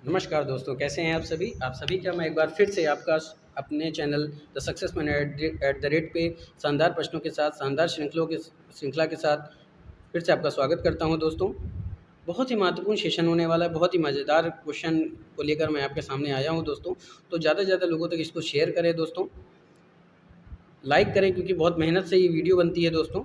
नमस्कार दोस्तों, कैसे हैं आप सभी का मैं एक बार फिर से आपका अपने channel the success man at the rate पे शानदार प्रश्नों के साथ, शानदार श्रृंखला के साथ फिर से आपका स्वागत करता हूं दोस्तों। बहुत ही महत्वपूर्ण सेशन होने वाला है, बहुत ही मज़ेदार क्वेश्चन को लेकर मैं आपके सामने आया हूं दोस्तों। तो ज़्यादा से ज़्यादा लोगों तक इसको शेयर करें दोस्तों, लाइक करें क्योंकि बहुत मेहनत से ये वीडियो बनती है दोस्तों।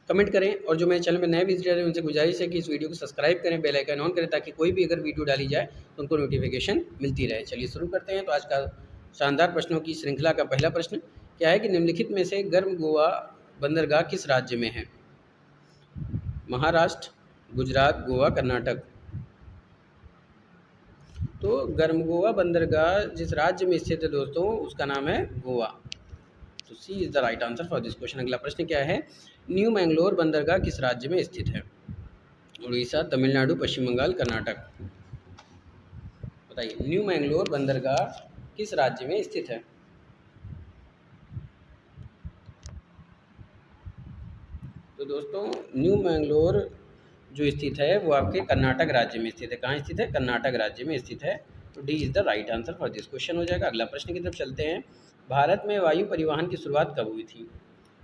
कमेंट करें और जो मेरे चैनल में नए विजिटर हैं उनसे गुजारिश है कि इस वीडियो को सब्सक्राइब करें, बेल आइकन ऑन करें ताकि कोई भी अगर वीडियो डाली जाए तो उनको नोटिफिकेशन मिलती रहे। चलिए शुरू करते हैं। तो आज का शानदार प्रश्नों की श्रृंखला का पहला प्रश्न क्या है कि निम्नलिखित में से गर्म गोवा बंदरगाह किस राज्य में है? महाराष्ट्र, गुजरात, गोवा, कर्नाटक। तो गर्म गोवा बंदरगाह जिस राज्य में स्थित है दोस्तों उसका नाम है गोवा। तो C is the right answer for this question. अगला प्रश्न क्या है, न्यू मैंगलोर बंदरगाह किस राज्य में स्थित है? उड़ीसा, तमिलनाडु, पश्चिम बंगाल, कर्नाटक। बताइए, न्यू मैंगलोर बंदरगाह किस राज्य में स्थित है? तो दोस्तों न्यू मैंगलोर जो स्थित है वो आपके कर्नाटक राज्य में स्थित है। कहाँ स्थित है? कर्नाटक राज्य में स्थित है। तो D is the right answer for this question हो जाएगा। अगला प्रश्न की तरफ चलते हैं। भारत में वायु परिवहन की शुरुआत कब हुई थी?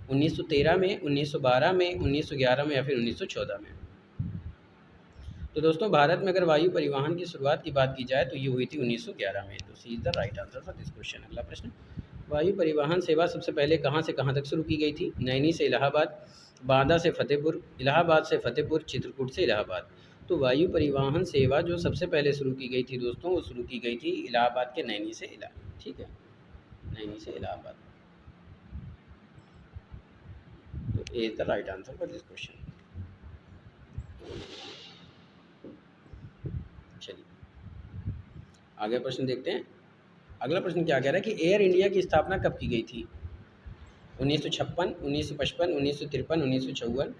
1913 में, 1912 में, 1911 में या फिर 1914 में? तो दोस्तों भारत में अगर वायु परिवहन की शुरुआत की बात की जाए तो ये हुई थी 1911 में। तो C is the right answer for this question. अगला प्रश्न, वायु परिवहन सेवा सबसे पहले कहाँ से कहाँ तक शुरू की गई थी? नैनी से इलाहाबाद, बांदा से फतेहपुर, इलाहाबाद से फतेहपुर, चित्रकूट से इलाहाबाद। तो वायु परिवहन सेवा जो सबसे पहले शुरू की गई थी दोस्तों वो शुरू की गई थी इलाहाबाद के नैनी से ठीक है, नैनी से इलाहाबाद। तो A is the right answer for this question. चलिए आगे प्रश्न देखते हैं। अगला प्रश्न क्या कह रहा है कि एयर इंडिया की स्थापना कब की गई थी? 1956, 1955, 1953, 1954।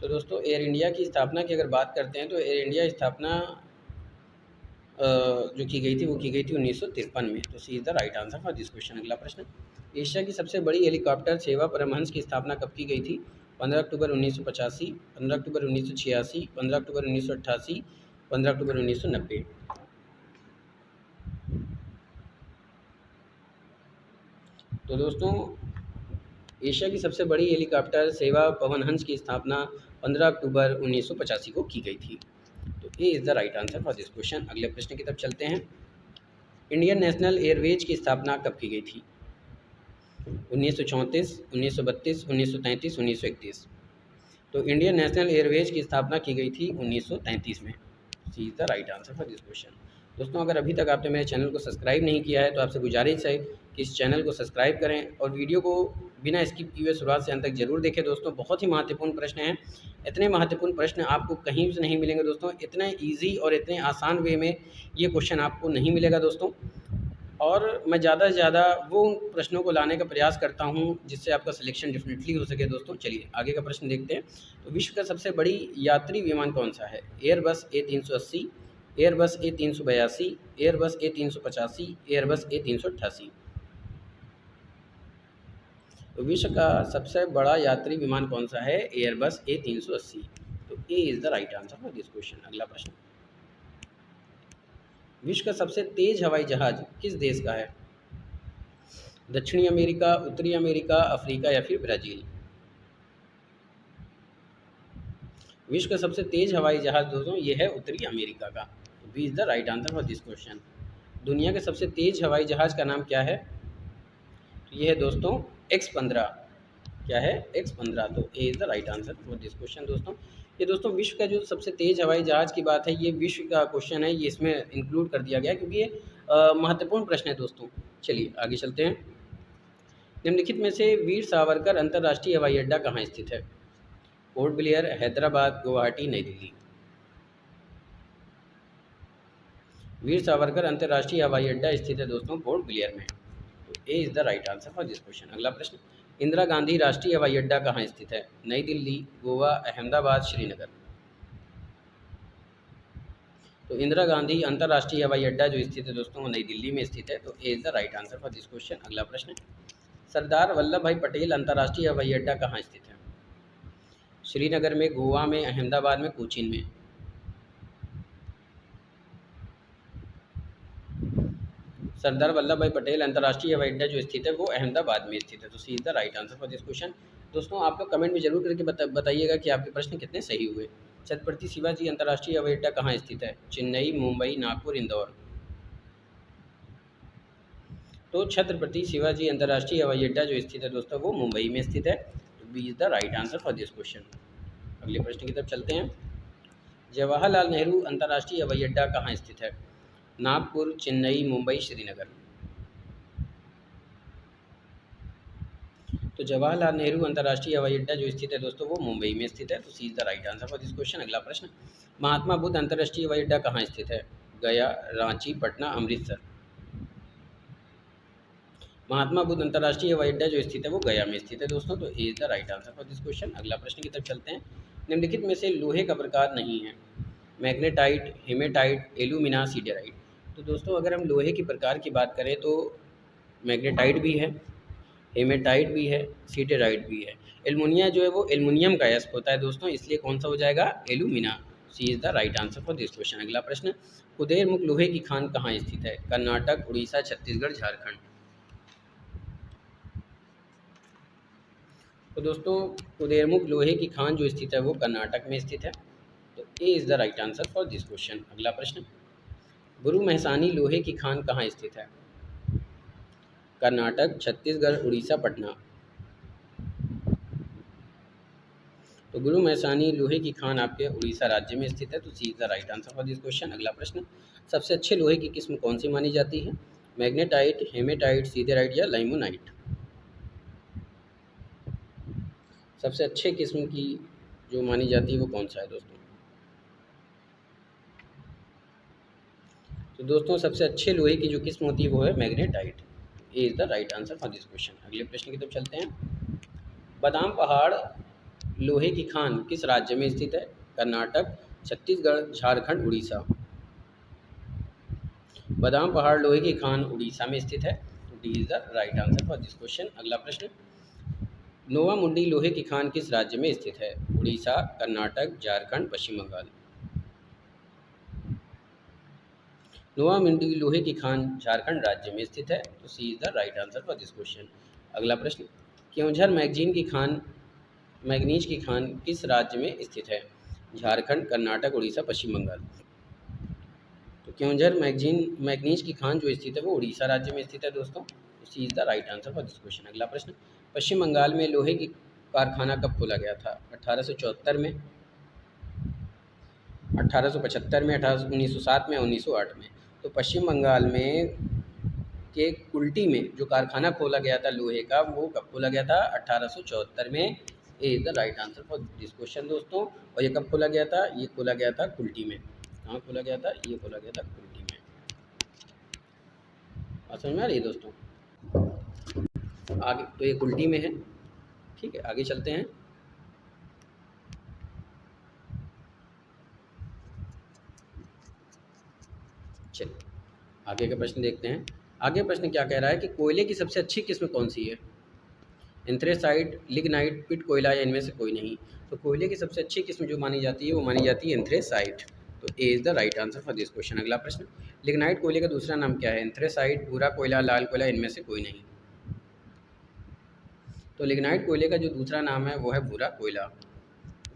तो दोस्तों एयर इंडिया की स्थापना की अगर बात करते हैं तो एयर इंडिया स्थापना जो की गई थी वो की गई थी 1953 में। तो C is the right answer for this question. अगला प्रश्न, एशिया की सबसे बड़ी हेलीकॉप्टर सेवा परमहंस की स्थापना कब की गई थी? 15 अक्टूबर 1985, 15 अक्टूबर 1986, 15 अक्टूबर 1988, 15 अक्टूबर 1990। तो दोस्तों एशिया की सबसे बड़ी हेलीकॉप्टर सेवा पवन हंस की स्थापना 15 अक्टूबर 1985 को की गई थी। तो A is the right answer for this question. अगले प्रश्न की तरफ चलते हैं। इंडियन नेशनल एयरवेज की स्थापना कब की गई थी? 1934, 1932, 1933, 1931। तो इंडियन नेशनल एयरवेज की स्थापना की गई थी 1933 में। C is the right answer for this question. दोस्तों अगर अभी तक आपने मेरे चैनल को सब्सक्राइब नहीं किया है तो आपसे गुजारिश है कि इस चैनल को सब्सक्राइब करें और वीडियो को बिना स्किप किए शुरुआत से अंत तक जरूर देखें दोस्तों। बहुत ही महत्वपूर्ण प्रश्न हैं। इतने महत्वपूर्ण प्रश्न आपको कहीं से नहीं मिलेंगे दोस्तों। इतने ईजी और इतने आसान वे में ये क्वेश्चन आपको नहीं मिलेगा दोस्तों। और मैं ज़्यादा से ज़्यादा वो प्रश्नों को लाने का प्रयास करता हूँ जिससे आपका सिलेक्शन डेफिनेटली हो सके दोस्तों। चलिए आगे का प्रश्न देखते हैं। तो विश्व का सबसे बड़ी यात्री विमान कौन सा है? Airbus A380, Airbus A382, Airbus A385, Airbus A388। तो विश्व का सबसे बड़ा यात्री विमान कौन सा है? Airbus A380। तो A is the right answer for this question. अगला प्रश्न, विश्व का सबसे तेज हवाई जहाज किस देश का है? दक्षिणी अमेरिका, उत्तरी अमेरिका, अफ्रीका या फिर ब्राज़ील? विश्व का सबसे तेज हवाई जहाज दोस्तों ये है उत्तरी अमेरिका का। B is the right answer for this question. दुनिया के सबसे तेज हवाई जहाज का नाम क्या है? तो ये है दोस्तों X-15। क्या है? X-15। तो A is the right answer for this question दोस्तों। ये दोस्तों विश्व का जो सबसे तेज हवाई जहाज की बात है ये विश्व का क्वेश्चन है, ये इसमें इंक्लूड कर दिया गया क्योंकि ये महत्वपूर्ण प्रश्न है दोस्तों। चलिए आगे चलते हैं। निम्नलिखित में से वीर सावरकर अंतर्राष्ट्रीय हवाई अड्डा कहाँ स्थित है? पोर्ट ब्लेयर, हैदराबाद, गुवाहाटी, नई दिल्ली। वीर सावरकर अंतर्राष्ट्रीय हवाई अड्डा स्थित है दोस्तों पोर्ट ब्लेयर में। तो A is the right answer for this question. अगला प्रश्न, इंदिरा गांधी राष्ट्रीय हवाई अड्डा कहाँ स्थित है? नई दिल्ली, गोवा, अहमदाबाद, श्रीनगर। तो इंदिरा गांधी अंतर्राष्ट्रीय हवाई अड्डा जो स्थित है दोस्तों वो नई दिल्ली में स्थित है। तो A is the right answer for this question. अगला प्रश्न, सरदार वल्लभ भाई पटेल अंतर्राष्ट्रीय हवाई अड्डा कहाँ स्थित है? श्रीनगर में, गोवा में, अहमदाबाद में, कोचीन में। सरदार वल्लभ भाई पटेल अंतर्राष्ट्रीय हवाई अड्डा जो स्थित है वो अहमदाबाद में स्थित है। तो C is the right answer for this question. दोस्तों आप लोग कमेंट में जरूर करके बताइएगा कि आपके प्रश्न कितने सही हुए। छत्रपति शिवाजी अंतर्राष्ट्रीय हवाई अड्डा कहाँ स्थित है? चेन्नई, मुंबई, नागपुर, इंदौर। तो छत्रपति शिवाजी अंतर्राष्ट्रीय हवाई अड्डा जो स्थित है दोस्तों वो मुंबई में स्थित है। तो B is the right answer for this question. अगले प्रश्न की तरफ चलते हैं। जवाहरलाल नेहरू अंतर्राष्ट्रीय हवाई अड्डा कहाँ स्थित है? नागपुर, चेन्नई, मुंबई, श्रीनगर। तो जवाहरलाल नेहरू अंतर्राष्ट्रीय हवाई अड्डा जो स्थित है दोस्तों वो मुंबई में स्थित है। तो C is the right answer for this question. अगला प्रश्न, महात्मा बुद्ध अंतर्राष्ट्रीय हवाई अड्डा कहाँ स्थित है? गया, रांची, पटना, अमृतसर। महात्मा बुद्ध अंतर्राष्ट्रीय हवाई अड्डा जो स्थित है वो गया में स्थित है दोस्तों। तो A is the right answer for this question. अगला प्रश्न की तरफ चलते हैं। निम्नलिखित में से लोहे का प्रकार नहीं है? Magnetite, hematite, alumina, siderite. तो दोस्तों अगर हम लोहे के प्रकार की बात करें तो मैग्नेटाइट भी है, हेमेटाइट भी है, सीडेराइट भी है। एल्युमिनिया जो है वो एल्युमिनियम का अयस्क होता है दोस्तों, इसलिए कौन सा हो जाएगा? Alumina. C is the right answer for this question. अगला प्रश्न, कुदेरमुख लोहे की खान कहाँ स्थित है? कर्नाटक, उड़ीसा, छत्तीसगढ़, झारखंड। तो दोस्तों कुदेरमुख लोहे की खान जो स्थित है वो कर्नाटक में स्थित है। तो A is the right answer for this question. अगला प्रश्न, गुरु महसानी लोहे की खान कहाँ स्थित है? कर्नाटक, छत्तीसगढ़, उड़ीसा, पटना। तो गुरु महसानी लोहे की खान आपके उड़ीसा राज्य में स्थित है। तो C is the right answer for this question. अगला प्रश्न, सबसे अच्छे लोहे की किस्म कौन सी मानी जाती है? मैग्नेटाइट, हेमेटाइट, सीडेराइट या लाइमोनाइट। सबसे अच्छे किस्म की जो मानी जाती है वो कौन सा है दोस्तों? तो दोस्तों सबसे अच्छे लोहे की जो किस्म होती है वो है magnetite. A is the right answer for this question. अगले प्रश्न की तरफ चलते हैं। बादाम पहाड़ लोहे की खान किस राज्य में स्थित है? कर्नाटक, छत्तीसगढ़, झारखंड, उड़ीसा। बादाम पहाड़ लोहे की खान उड़ीसा में स्थित है। D is the right answer for this question. अगला प्रश्न, नोवा मुंडी लोहे की खान किस राज्य में स्थित है? उड़ीसा, कर्नाटक, झारखंड, पश्चिम बंगाल। नोवा मुंडी लोहे की खान झारखंड राज्य में स्थित है। तो C is the right answer for this question. अगला प्रश्न, क्योंझर मैग्नीज की खान किस राज्य में स्थित है? झारखंड, कर्नाटक, उड़ीसा, पश्चिम बंगाल। तो क्योंझर मैग्नीज की खान जो स्थित है वो उड़ीसा राज्य में स्थित है दोस्तों। C is the right answer for this question. अगला प्रश्न, पश्चिम बंगाल में लोहे की कारखाना कब खोला गया था? 1874 में, 1875 में, 1907 में, 1908 में। तो पश्चिम बंगाल में के कुल्टी में जो कारखाना खोला गया था लोहे का वो कब खोला गया था? 1874 में। A is the right answer for this question दोस्तों। और ये कब खोला गया था? ये खोला गया था कुल्टी में। कहाँ खोला गया था? ये खोला गया था कुल्टी में। बात समझ में आ रही है दोस्तों? आगे तो ये कुल्टी में है। ठीक है, आगे चलते हैं। चलिए आगे का प्रश्न देखते हैं। आगे प्रश्न क्या कह रहा है कि कोयले की सबसे अच्छी किस्म कौन सी है? एंथ्रेसाइट, लिग्नाइट, पिट कोयला या इनमें से कोई नहीं। तो कोयले की सबसे अच्छी किस्म जो मानी जाती है वो मानी जाती है एंथ्रेसाइट। तो A is the right answer for this question. अगला प्रश्न, लिग्नाइट कोयले का दूसरा नाम क्या है? एंथ्रेसाइट, भूरा कोयला, लाल कोयला, इनमें से कोई नहीं। तो लिग्नाइट कोयले का जो दूसरा नाम है वो है भूरा कोयला।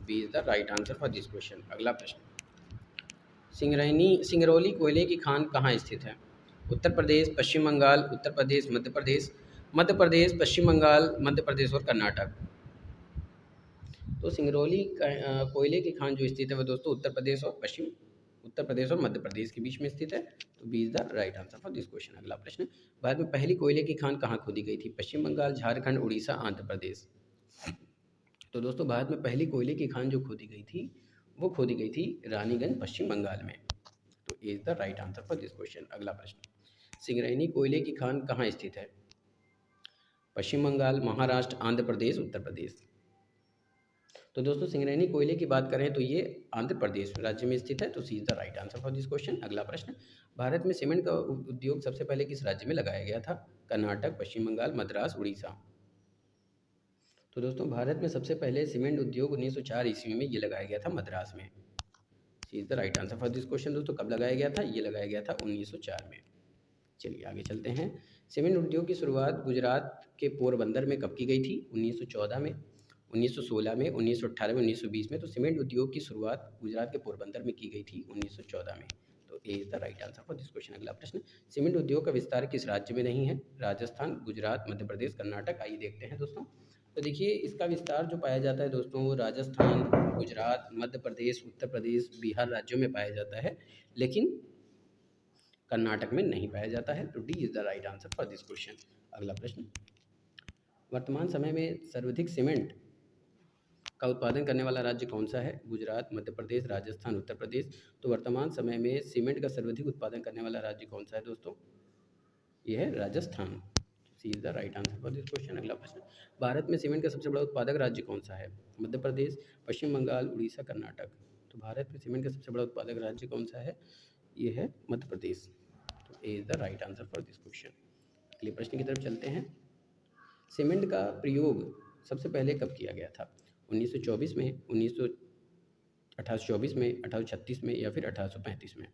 B is the right answer for this question. अगला प्रश्न, सिंगरौली कोयले की खान कहाँ स्थित है? उत्तर प्रदेश, पश्चिम बंगाल, उत्तर प्रदेश, मध्य प्रदेश, मध्य प्रदेश, पश्चिम बंगाल, मध्य प्रदेश और कर्नाटक। तो सिंगरौली कोयले की खान जो स्थित है वो दोस्तों उत्तर प्रदेश और मध्य प्रदेश के बीच में स्थित है। तो B is the right answer for this question. अगला प्रश्न, भारत में पहली कोयले की खान कहाँ खोदी गई थी? पश्चिम बंगाल, झारखंड, उड़ीसा, आंध्र प्रदेश। तो दोस्तों भारत में पहली कोयले की खान जो खोदी गई थी वो खोदी गई थी रानीगंज, पश्चिम बंगाल में। तो A is the right answer for this question. अगला प्रश्न, सिंगरैनी कोयले की खान कहाँ स्थित है? पश्चिम बंगाल, महाराष्ट्र, आंध्र प्रदेश, उत्तर प्रदेश। तो दोस्तों सिंगरैनी कोयले की बात करें तो ये आंध्र प्रदेश राज्य में स्थित है। तो C is the right answer for this question. अगला प्रश्न, भारत में सीमेंट का उद्योग सबसे पहले किस राज्य में लगाया गया था? कर्नाटक, पश्चिम बंगाल, मद्रास, उड़ीसा। तो दोस्तों भारत में सबसे पहले सीमेंट उद्योग 1904 ईस्वी में ये लगाया गया था मद्रास में। C is the right answer for this question. दोस्तों कब लगाया गया था? ये लगाया गया था 1904 में। चलिए आगे चलते हैं। सीमेंट उद्योग की शुरुआत गुजरात के पोरबंदर में कब की गई थी? 1914 में, 1916 में, 1918 में, 1920 में। तो सीमेंट उद्योग की शुरुआत गुजरात के पोरबंदर में की गई थी 1914 में। तो A is the right answer for this question. अगला प्रश्न, सीमेंट उद्योग का विस्तार किस राज्य में नहीं है? राजस्थान, गुजरात, मध्य प्रदेश, कर्नाटक। आइए देखते हैं दोस्तों। तो देखिए इसका विस्तार जो पाया जाता है दोस्तों वो राजस्थान, गुजरात, मध्य प्रदेश, उत्तर प्रदेश, बिहार राज्यों में पाया जाता है, लेकिन कर्नाटक में नहीं पाया जाता है। तो D is the right answer for this question. अगला प्रश्न, वर्तमान समय में सर्वाधिक सीमेंट का उत्पादन करने वाला राज्य कौन सा है? गुजरात, मध्य प्रदेश, राजस्थान, उत्तर प्रदेश। तो वर्तमान समय में सीमेंट का सर्वाधिक उत्पादन करने वाला राज्य कौन सा है दोस्तों? ये है Rajasthan. C is the right answer for this question. अगला प्रश्न, भारत में सीमेंट का सबसे बड़ा उत्पादक राज्य कौन सा है? मध्य प्रदेश, पश्चिम बंगाल, उड़ीसा, कर्नाटक। तो भारत में सीमेंट का सबसे बड़ा उत्पादक राज्य कौन सा है? ये है मध्य प्रदेश। तो A is the right answer for this question. अगले प्रश्न की तरफ चलते हैं। सीमेंट का प्रयोग सबसे पहले कब किया गया था? 1924 में, 1824 में, 1836 में, या फिर 1835 में?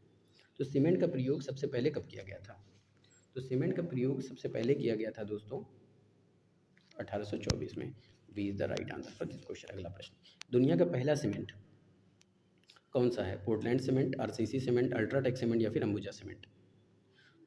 तो सीमेंट का प्रयोग सबसे पहले कब किया गया था? तो सीमेंट का प्रयोग सबसे पहले किया गया था दोस्तों 1824 में। B is the right answer for this question. अगला प्रश्न, दुनिया का पहला सीमेंट कौन सा है? Portland cement, RCC cement, UltraTech cement, या फिर अंबुजा सीमेंट?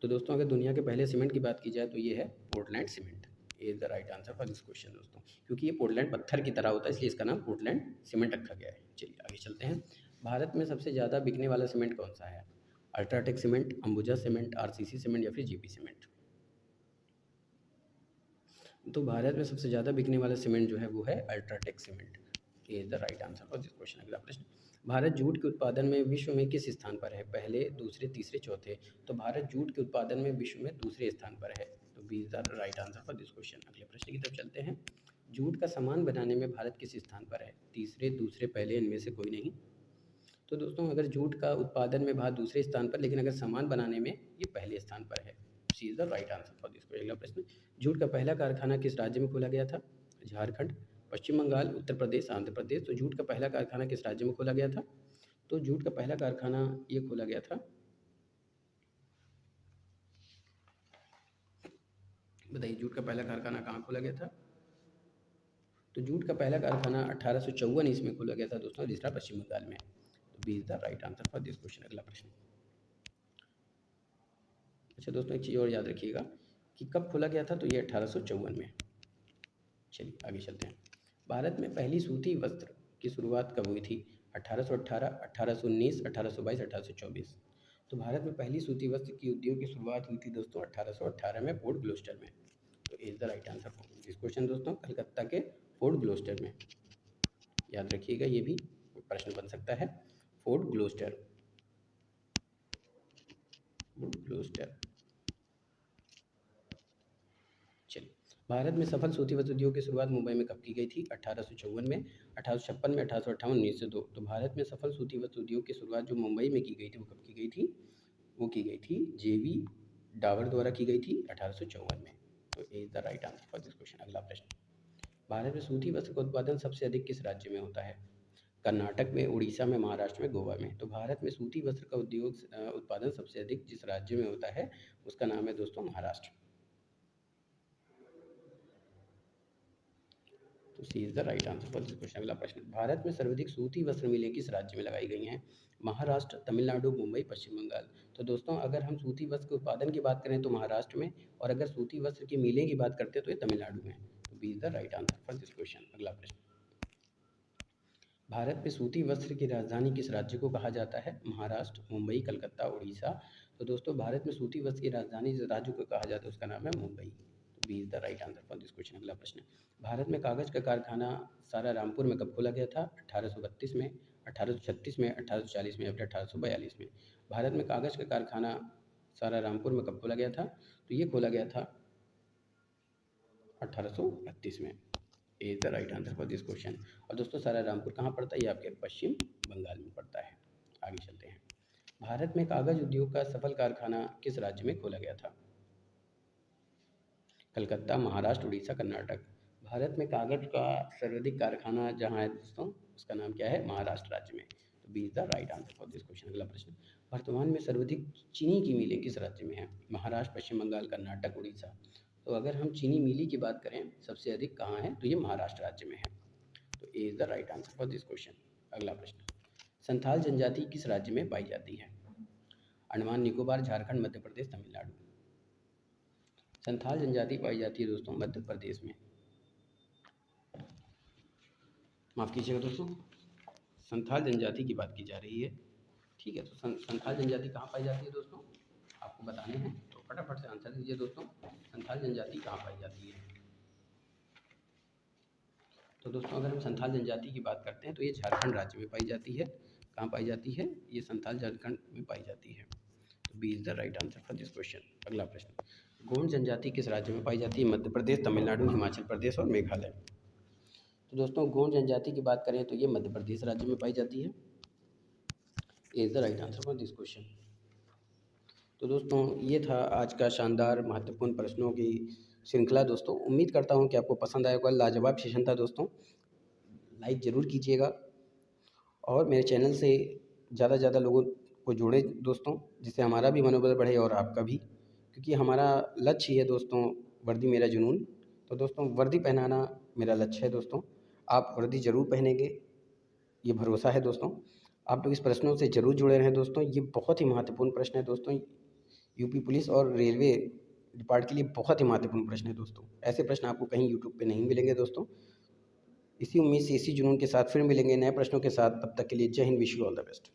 तो दोस्तों अगर दुनिया के पहले सीमेंट की बात की जाए तो ये है Portland cement. Is the right answer for this question दोस्तों, क्योंकि ये पोर्टलैंड पत्थर की तरह होता है इसलिए इसका नाम पोर्टलैंड सीमेंट रखा गया है। चलिए आगे चलते हैं। भारत में सबसे ज़्यादा बिकने वाला सीमेंट कौन सा है? UltraTech cement, Ambuja cement, RCC cement, या फिर जीपी सीमेंट? तो भारत में सबसे ज़्यादा बिकने वाला सीमेंट जो है वो है अल्ट्राटेक सीमेंट। ये is the right answer for this question. अगला प्रश्न, भारत जूट के उत्पादन में विश्व में किस स्थान पर है? पहले, दूसरे, तीसरे, चौथे? तो भारत जूट के उत्पादन में विश्व में दूसरे स्थान पर है। तो B is the right answer for this question. अगले प्रश्न की तरफ चलते हैं। जूट का सामान बनाने में भारत किस स्थान पर है? तीसरे, दूसरे, पहले, इनमें से कोई नहीं? तो दोस्तों अगर जूट का उत्पादन में भारत दूसरे स्थान पर, लेकिन अगर सामान बनाने में ये पहले स्थान पर है। C is the right answer for this. अगला प्रश्न, जूट का पहला कारखाना किस राज्य में खोला गया था? झारखंड, पश्चिम बंगाल, उत्तर प्रदेश, आंध्र प्रदेश। तो जूट का पहला कारखाना किस राज्य में खोला गया था? तो जूट का पहला कारखाना ये खोला गया था, बताइए जूट का पहला कारखाना कहाँ खोला गया था? तो जूट का पहला कारखाना 1854 ईस्वी में खोला गया था दोस्तों, तीसरा पश्चिम बंगाल में। तो B is the right answer for this question. अगला प्रश्न, अच्छा दोस्तों एक चीज़ और याद रखिएगा कि कब खोला गया था? तो ये 1854 में। चलिए आगे चलते हैं। भारत में पहली सूती वस्त्र की शुरुआत कब हुई थी? 1818, 1819, 1822, 1824? तो भारत में पहली सूती वस्त्र की उद्योग की शुरुआत हुई थी दोस्तों 1818 में, फोर्ट ग्लोस्टर में। तो is the right answer for this question दोस्तों, कलकत्ता के फोर्ट ग्लोस्टर में। याद रखिएगा ये भी प्रश्न बन सकता है। Fort Gloster, Fort Gloster. चलिए, भारत में सफल सूती वस्त्र उद्योग की शुरुआत मुंबई में कब की गई थी? 1854 में, 1856 में, 1858, 1902? तो भारत में सफल सूती वस्त्र उद्योग की शुरुआत जो मुंबई में की गई थी वो कब की गई थी? वो की गई थी जेवी डावर द्वारा की गई थी 1854 में। तो is the right answer for this question. अगला प्रश्न, भारत में सूती वस्त्र का उत्पादन सबसे अधिक किस राज्य में होता है? कर्नाटक में, उड़ीसा में, महाराष्ट्र में, गोवा में? तो भारत में सूती वस्त्र का उद्योग उत्पादन सबसे अधिक जिस राज्य में होता है उसका नाम है दोस्तों महाराष्ट्र। तो C is the right answer for this question. अगला प्रश्न, भारत में सर्वाधिक सूती वस्त्र मिलें किस राज्य में लगाई गई हैं? महाराष्ट्र, तमिलनाडु, मुंबई, पश्चिम बंगाल? तो दोस्तों अगर हम सूती वस्त्र के उत्पादन की बात करें तो महाराष्ट्र में, और अगर सूती वस्त्र की मिलें की बात करते हैं तो ये तमिलनाडु में। तो B is the right answer for this question. अगला प्रश्न, भारत में सूती वस्त्र की राजधानी किस राज्य को कहा जाता है? महाराष्ट्र, मुंबई, कलकत्ता, उड़ीसा? तो दोस्तों भारत में सूती वस्त्र की राजधानी जिस राज्य को कहा जाता है उसका नाम है मुंबई। तो B is the right answer for this question. अगला प्रश्न, भारत में कागज़ का कारखाना सारा रामपुर में कब खोला गया था? 1832 में, 1836 में, 1840 में, या फिर 1842 में? भारत में कागज़ का कारखाना सारा रामपुर में कब खोला गया था? तो ये खोला गया था 1832 में। Is the right answer for this question. और दोस्तों सारा रामपुर कहाँ पड़ता है? ये आपके पश्चिम बंगाल में पड़ता है। आगे चलते हैं। भारत में कागज उद्योग का सफल कारखाना किस राज्य में खोला गया था? कलकत्ता, महाराष्ट्र, उड़ीसा, कर्नाटक? भारत में कागज का सर्वाधिक कारखाना जहाँ है दोस्तों उसका नाम क्या है? महाराष्ट्र राज्य में। तो B is the right answer for this question. अगला प्रश्न, वर्तमान में सर्वाधिक चीनी की मिलें किस राज्य में है? महाराष्ट्र, पश्चिम बंगाल, कर्नाटक, उड़ीसा। तो अगर हम चीनी मिली की बात करें सबसे अधिक कहाँ है, तो ये महाराष्ट्र राज्य में है। तो A is the right answer for this question. अगला प्रश्न, संथाल जनजाति किस राज्य में पाई जाती है? अंडमान निकोबार, झारखंड, मध्य प्रदेश, तमिलनाडु। संथाल जनजाति पाई जाती है दोस्तों मध्य प्रदेश में। माफ़ कीजिएगा दोस्तों, संथाल जनजाति की बात की जा रही है। ठीक है, तो संथाल जनजाति कहाँ पाई जाती है दोस्तों, आपको बताने हैं, तो फटाफट से आंसर दीजिए दोस्तों, संथाल जनजाति कहाँ पाई जाती है? तो दोस्तों अगर हम संथाल जनजाति की बात करते हैं तो ये झारखंड राज्य में पाई जाती है। कहाँ पाई जाती है? ये संथाल झारखंड में पाई जाती है। तो B is the right answer for this question. अगला प्रश्न, गोंड जनजाति किस राज्य में पाई जाती है? मध्य प्रदेश, तमिलनाडु, हिमाचल प्रदेश और मेघालय। तो दोस्तों गोंड जनजाति की बात करें तो ये मध्य प्रदेश राज्य में पाई जाती है। A is the right answer for this question. तो दोस्तों ये था आज का शानदार महत्वपूर्ण प्रश्नों की श्रृंखला। दोस्तों उम्मीद करता हूँ कि आपको पसंद आया होगा। लाजवाब सेशन था दोस्तों, लाइक ज़रूर कीजिएगा और मेरे चैनल से ज़्यादा से ज़्यादा लोगों को जोड़े दोस्तों, जिससे हमारा भी मनोबल बढ़े और आपका भी, क्योंकि हमारा लक्ष्य ही है दोस्तों वर्दी मेरा जुनून। तो दोस्तों वर्दी पहनाना मेरा लक्ष्य है दोस्तों, आप वर्दी ज़रूर पहनेंगे ये भरोसा है दोस्तों। आप लोग इस प्रश्नों से ज़रूर जुड़े रहें दोस्तों, ये बहुत ही महत्वपूर्ण प्रश्न है दोस्तों। यूपी पुलिस और रेलवे डिपार्ट के लिए बहुत ही महत्वपूर्ण प्रश्न है दोस्तों। ऐसे प्रश्न आपको कहीं यूट्यूब पे नहीं मिलेंगे दोस्तों। इसी उम्मीद से, इसी जुनून के साथ फिर मिलेंगे नए प्रश्नों के साथ। तब तक के लिए जय Hind, wish you all the best.